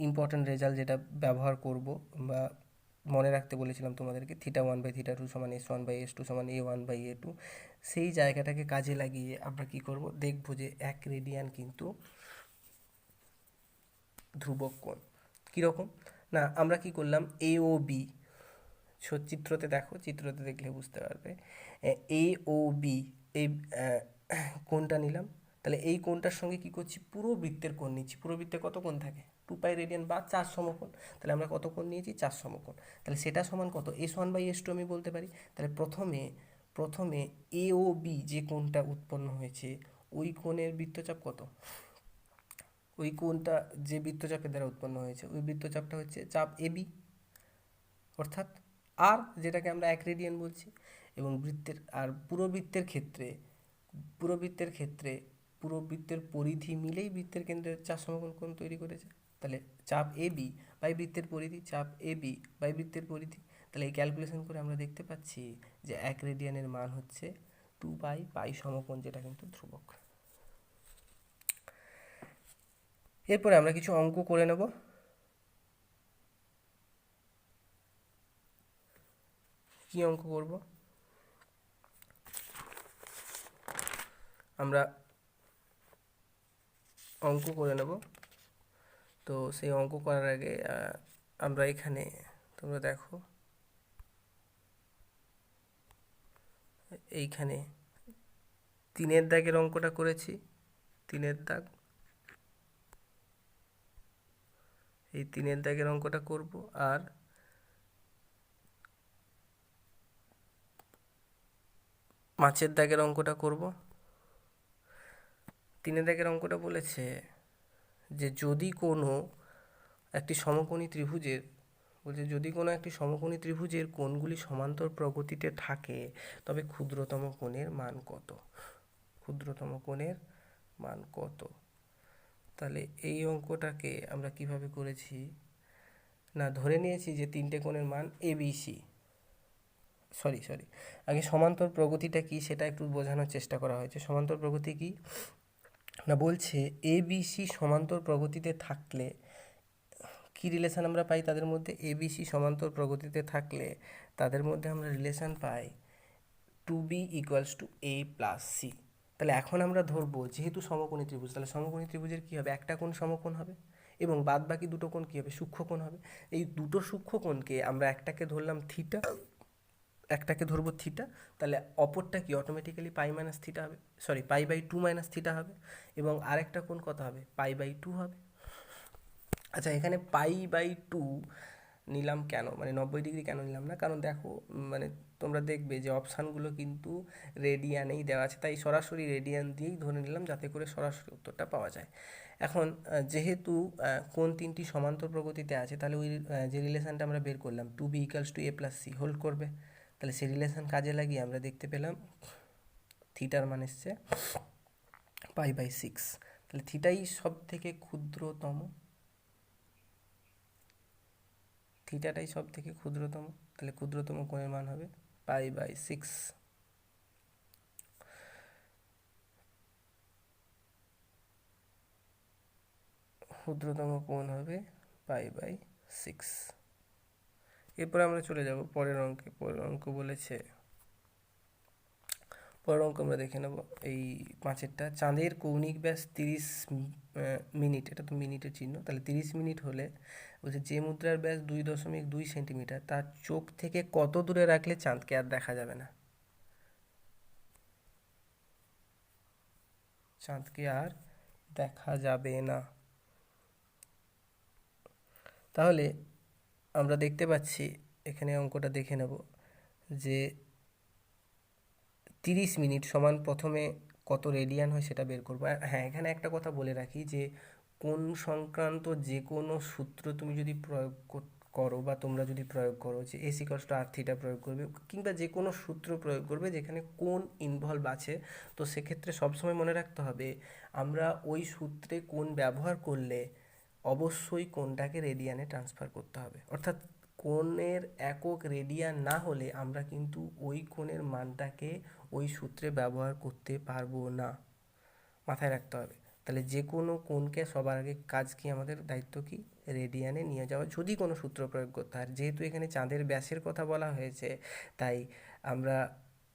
ইম্পর্ট্যান্ট রেজাল্ট যেটা ব্যবহার করব বা মনে রাখতে বলেছিলাম তোমাদেরকে, θ1/θ2 সমান s1/s2 সমান a1/a2, সেই জায়গাটাকে কাজে লাগিয়ে আমরা কি করব, দেখব যে 1 রেডিয়ান কিন্তু ধ্রুবক কোণ। কীরকম না, আমরা কি করলাম, এ ও বি, চিত্রতে দেখলে বুঝতে পারবে, এ ও বি এই কোণটা নিলাম। তাহলে এই কোণটার সঙ্গে কি করছি, পুরো বৃত্তের কোণ নিচ্ছি। পুরো বৃত্তে কত কোণ থাকে? 2π রেডিয়ান বা 4 সমকোণ। তাহলে আমরা কত কোণ নিয়েছি? 4 সমকোণ। তাহলে সেটা সমান কত? s1/s2 আমি বলতে পারি। তাহলে প্রথমে প্রথমে এ ও বি যে কোণটা উৎপন্ন হয়েছে ওই কোণের বৃত্তচাপ কত? ওই কোণটা যে বৃত্তচাপের দ্বারা উৎপন্ন হয়েছে ওই বৃত্তচাপটা হচ্ছে চাপ এ বি, অর্থাৎ আর, যেটাকে আমরা 1 রেডিয়ান বলছি। এবং পুরো বৃত্তের পরিধি মিলেই বৃত্তের কেন্দ্রের চার সমকোণ কোণ তৈরি করেছে। তাহলে চাপ এ বি বাই বৃত্তের পরিধি, চাপ এ বি বাই বৃত্তের পরিধি। তাহলে এই ক্যালকুলেশন করে আমরা দেখতে পাচ্ছি যে 1 রেডিয়ানের মান হচ্ছে 2 পাই সমকোণ, যেটা কিন্তু ধ্রুবক। এরপরে আমরা কিছু অঙ্ক করে নেব। কি অঙ্ক করব? আমরা অঙ্ক করে নেব। তো সেই অঙ্ক করার আগে আমরা এখানে, তোমরা দেখো এইখানে 3-এর দাগের অঙ্কটা করেছি। 3-এর দাগ, এই 3-এর দাগের অঙ্কটা করব। আর 5-এর দাগের অঙ্কটা করব। 3-এর দাগের অঙ্কটা বলেছে যে যদি কোনো একটি সমকোণী ত্রিভুজের কোণগুলি সমান্তর প্রগতিতে থাকে তবে ক্ষুদ্রতম কোণের মান কত? তাহলে এই অঙ্কটাকে আমরা কিভাবে করেছি না, ধরে নিয়েছি যে 3টে কোণের মান এবিসি। সরি, আগে সমান্তর প্রগতিটা কি সেটা একটু বোঝানোর চেষ্টা করা হয়েছে। সমান্তর প্রগতি কি না, বলছে এবিসি সমান্তর প্রগতিতে থাকলে কি রিলেশন আমরা পাই তাদের মধ্যে? এবিসি সমান্তর প্রগতিতে থাকলে তাদের মধ্যে আমরা relation pi 2b = a + c। তাহলে এখন আমরা ধরবো যেহেতু সমকোণী ত্রিভুজ, তাহলে সমকোণী ত্রিভুজের কী হবে? একটা কোণ সমকোণ হবে এবং বাদ বাকি দুটো কোণ কী হবে? সূক্ষ্মকোণ হবে। এই দুটো সূক্ষ্মকোণকে আমরা একটাকে ধরলাম থিটা, একটাকে ধরবো থিটা, তাহলে অপরটা কি অটোমেটিক্যালি π/2 হবে এবং আরেকটা কোণ কত হবে? π/2 হবে। আচ্ছা, এখানে π/2 নিলাম কেন, মানে 90 ডিগ্রি কেন নিলাম না? কারণ দেখো, মানে তোমরা দেখবে যে অপশানগুলো কিন্তু রেডিয়ানেই দেওয়া আছে, তাই সরাসরি রেডিয়ান দিয়েই ধরে নিলাম যাতে করে সরাসরি উত্তরটা পাওয়া যায়। এখন যেহেতু কোণ 3টি সমান্তর প্রগতিতে আছে, তাহলে ওই যে রিলেশনটা আমরা বের করলাম 2b = a + c হোল্ড করবে। তাহলে সেই রিলেশন কাজে লাগিয়ে আমরা দেখতে পেলাম থিটার মান এসছে π/6। তাহলে থিটাই সব থেকে ক্ষুদ্রতম, থিটাটাই সব থেকে ক্ষুদ্রতম। তাহলে ক্ষুদ্রতম কোণের মান হবে π/6। ক্ষুদ্রতম কোণ হবে π/6। এরপরে আমরা চলে যাব পরের অঙ্কে। পরের অঙ্ক আমরা দেখে নেব এই 5-এরটা। চাঁদের কৌণিক ব্যাস 30 মিনিট, এটা তো মিনিটের চিহ্ন, তাহলে 30 মিনিট হলে বলছে যে মুদ্রার ব্যাস 2.2 সেন্টিমিটার তার চোখ থেকে কত দূরে রাখলে চাঁদকে আর দেখা যাবে না? চাঁদকে আর দেখা যাবে না। তাহলে আমরা দেখতে পাচ্ছি, এখানে অঙ্কটা দেখে নেব যে 30 মিনিট সমান প্রথমে কত রেডিয়ান হয় সেটা বের করবো। হ্যাঁ, এখানে একটা কথা বলে রাখি যে কোণ সংক্রান্ত যে কোনো সূত্র তুমি যদি প্রয়োগ করো বা তোমরা যদি প্রয়োগ করো, যে s = r থিটা প্রয়োগ করবে কিংবা যে কোনো সূত্র প্রয়োগ করবে যেখানে কোণ ইনভলভ আছে, তো সেক্ষেত্রে সবসময় মনে রাখতে হবে আমরা ওই সূত্রে কোণ ব্যবহার করলে অবশ্যই কোণটাকে রেডিয়ানে ট্রান্সফার করতে হবে। অর্থাৎ কোণের একক রেডিয়ান না হলে আমরা কিন্তু ওই কোণের মানটাকে ওই সূত্রে ব্যবহার করতে পারবো না, মাথায় রাখতে হবে। তাহলে যে কোনো কোণকে সবার আগে কাজ কি, আমাদের দায়িত্ব কি? রেডিয়ানে নিয়ে যাওয়া, যদি কোনো সূত্র প্রয়োগ করতে হয়। যেহেতু এখানে চাঁদের ব্যাসের কথা বলা হয়েছে, তাই আমরা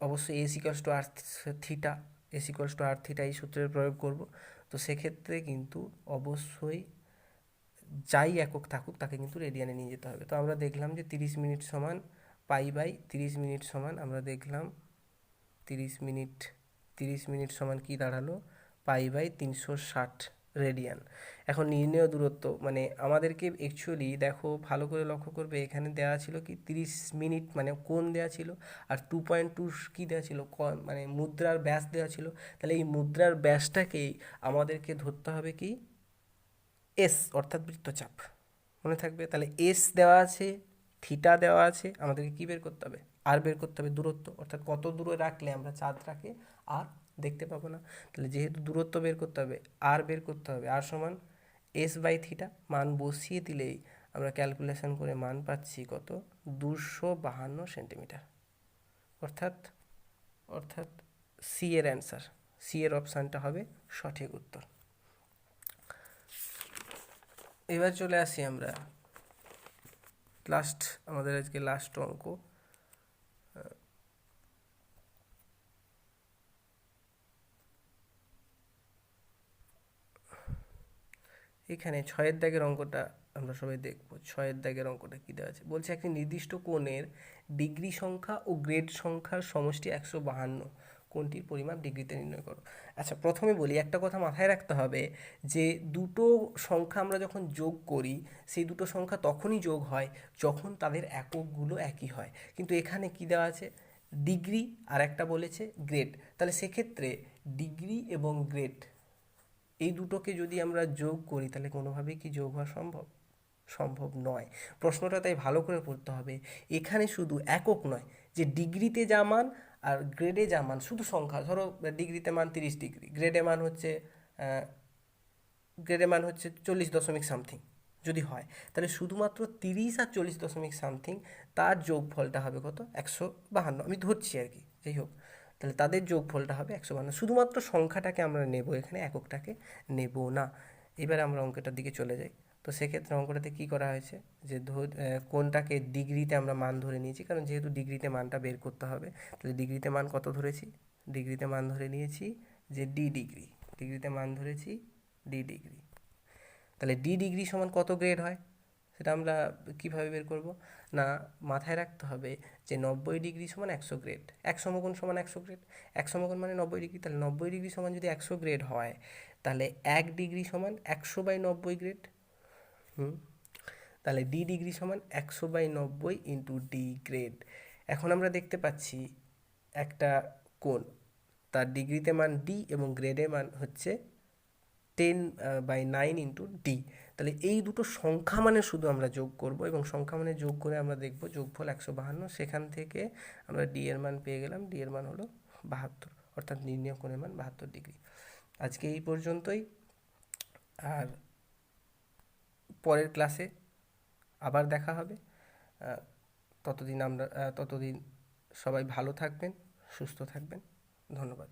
অবশ্যই s = r থিটা, এই সূত্রের প্রয়োগ করব। তো সেক্ষেত্রে কিন্তু অবশ্যই যাই একক থাকুক তাকে কিন্তু রেডিয়ানে নিয়ে যেতে হবে। তো আমরা দেখলাম যে 30 মিনিট সমান π/30 মিনিট সমান, আমরা দেখলাম 30 মিনিট সমান কি দাঁড়ালো? π/360। রেডিয়ান। এখন নির্ণেয় দূরত্ব মানে আমাদেরকে অ্যাকচুয়ালি দেখো ভালো করে লক্ষ্য করবে, এখানে দেওয়া ছিল কি 30 মিনিট মানে কোণ দেওয়া ছিল, আর 2.2 কী দেওয়া ছিল, মানে মুদ্রার ব্যাস দেওয়া ছিল। তাহলে এই মুদ্রার ব্যাসটাকেই আমাদেরকে ধরতে হবে কি এস, অর্থাৎ বৃত্তচাপ। মনে থাকবে, তাহলে এস দেওয়া আছে, থিটা দেওয়া আছে, আমাদেরকে কি বের করতে হবে, আর বের করতে হবে দূরত্ব, অর্থাৎ কত দূরে রাখলে আমরা চাঁদটাকে আর দেখতে পাবো না। তাহলে যেহেতু দূরত্ব বের করতে হবে, আর বের করতে হবে, আর সমান এস বাই থিটা, মান বসিয়ে দিলেই আমরা ক্যালকুলেশন করে মান পাচ্ছি কত, 252 সেন্টিমিটার। অর্থাৎ অর্থাৎ সি এর অ্যান্সার, সি এর অপশানটা হবে সঠিক উত্তর। এবার চলে আসি আমরা লাস্ট, আমাদের আজকে লাস্ট অঙ্ক। এখানে 6 দাগের অঙ্কটা আমরা সবাই দেখব। 6 দাগের অঙ্কটা কী দেওয়া আছে, বলছে একটি নির্দিষ্ট কোণের ডিগ্রি সংখ্যা ও গ্রেড সংখ্যার সমষ্টি 152, কোণটির পরিমাপ ডিগ্রিতে নির্ণয় করো। আচ্ছা, প্রথমে বলি একটা কথা মাথায় রাখতে হবে যে দুটো সংখ্যা আমরা যখন যোগ করি, সেই দুটো সংখ্যা তখনই যোগ হয় যখন তাদের এককগুলো একই হয়। কিন্তু এখানে কি দেওয়া আছে, ডিগ্রি আর একটা বলেছে গ্রেড। তাহলে সেক্ষেত্রে ডিগ্রি এবং গ্রেড এই দুটোকে যদি আমরা যোগ করি তাহলে কোনোভাবেই কি যোগ হওয়া সম্ভব? সম্ভব নয়। প্রশ্নটা তাই ভালো করে পড়তে হবে। এখানে শুধু একক নয়, যে ডিগ্রিতে যা মান আর গ্রেডে যা মান, শুধু সংখ্যা, ধরো ডিগ্রিতে মান 30 ডিগ্রি, গ্রেডে মান হচ্ছে 40 দশমিক সামথিং যদি হয়, তাহলে শুধুমাত্র 30 আর 40 দশমিক সামথিং তার যোগফলটা হবে কত, 152। আমি ধরছি আর কি, যাই হোক, তাহলে তাদের যোগফলটা হবে 152। শুধুমাত্র সংখ্যাটাকে আমরা নেব, এখানে এককটাকে নেব না। এবার আমরা অঙ্কটার দিকে চলে যাই। তো সেক্ষেত্রে অঙ্কটাতে কী করা হয়েছে, যে কোনটাকে ডিগ্রিতে আমরা মান ধরে নিয়েছি, কারণ যেহেতু ডিগ্রিতে মানটা বের করতে হবে, তাহলে ডিগ্রিতে মান কত ধরেছি, ডিগ্রিতে মান ধরে নিয়েছি যে ডি ডিগ্রি, ডিগ্রিতে মান ধরেছি ডি ডিগ্রি। তাহলে ডি ডিগ্রি সমান কত গ্রেড হয়, সেটা আমরা কীভাবে বের করব না, মাথায় রাখতে হবে যে 90 ডিগ্রি সমান 100 গ্রেড, 1 সমকোণ সমান 100 গ্রেড, 1 সমকোণ মানে 90 ডিগ্রি, তাহলে 90 ডিগ্রি সমান যদি 100 গ্রেড হয়, তাহলে 1 ডিগ্রি সমান 100/90 গ্রেড। তাহলে ডি ডিগ্রি সমান 100/90 ইন্টু ডি গ্রেড। এখন আমরা দেখতে পাচ্ছি একটা কোণ, তার ডিগ্রিতে মান ডি এবং গ্রেডে মান হচ্ছে 10/9 ইন্টু ডি। তাহলে এই দুটো সংখ্যা মানে শুধু আমরা যোগ করব, এবং সংখ্যা মানে যোগ করে আমরা দেখব যোগফল 152। সেখান থেকে আমরা ডি এর মান পেয়ে গেলাম, ডি এর মান হলো 72, অর্থাৎ নির্ণয় কোণের মান 72 ডিগ্রি। আজকে এই পর্যন্তই, আর পরের ক্লাসে আবার দেখা হবে। ততদিন সবাই ভালো থাকবেন, সুস্থ থাকবেন। ধন্যবাদ।